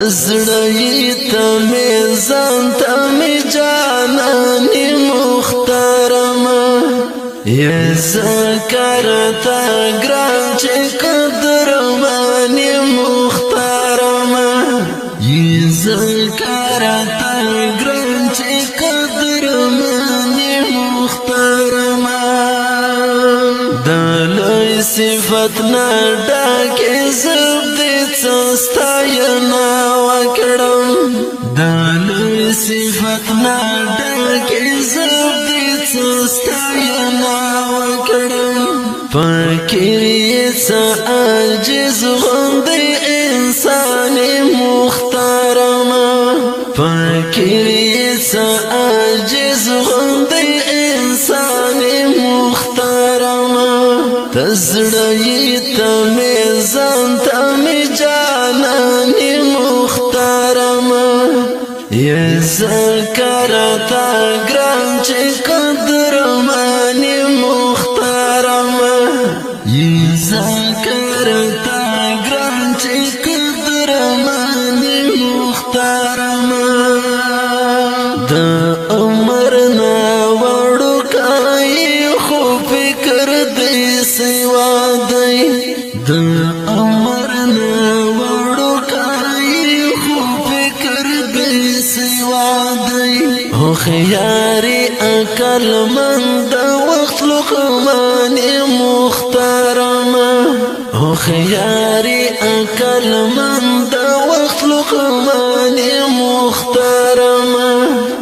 زړی ته می ځان ته می جانانی محترمه یا ذکر تا ګران چې قدرمانی محترمه یا ذکر تا ګران چې قدرمانی محترمه د لوی صفت نه ډکه زبد ستاینا وکړم د لوی صفت نه ډکه زبد ستاینا وکړم فکر یې عاجز غوندې انسان محترمه فکر یې عاجز غوندې انسان محترمه تزړی ته می ځان ته می جانانی محترمه یا ذکر تا ګران چې قدرمانی محترمه یا ذکر تا ګران چې قدرمانی محترمه د عمر نا وړو کای خو فکر دې سوا دی د عمر نا وړو کای خو فکر دې سوا دی هو خياري عقل مند وخت لقمان محترمه هو خياري عقل مند وخت لقمان محترمه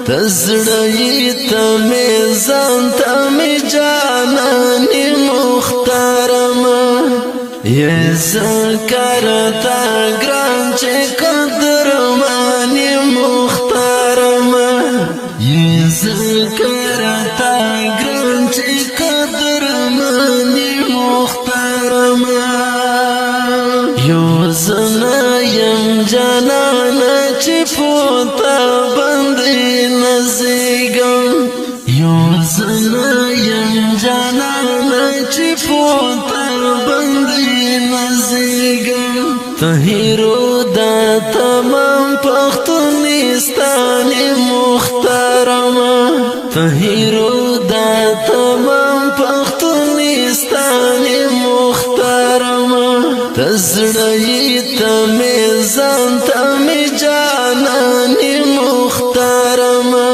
تزړی ته می ځان ته می جانانی محترمه یا ذکر تا ګران چې قدرمانی محترمه یا ذکر تا ګران چې قدرمانی محترمه یو زنا یم جانانه چې پوتا باندې نزیګم یو زنا یم جانانه چې پوتا باندې نزیګم طاهرو دا تمام پښتونستان محترمه طاهرو دا تمام پښتونستان محترمه تزړی ته می ځان ته می جانانی محترمه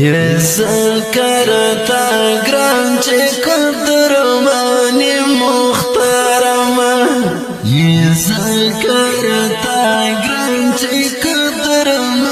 یا ذکر تا ګران چې قدرمانی محترمه یا ذکر تا ګران چې قدرمانی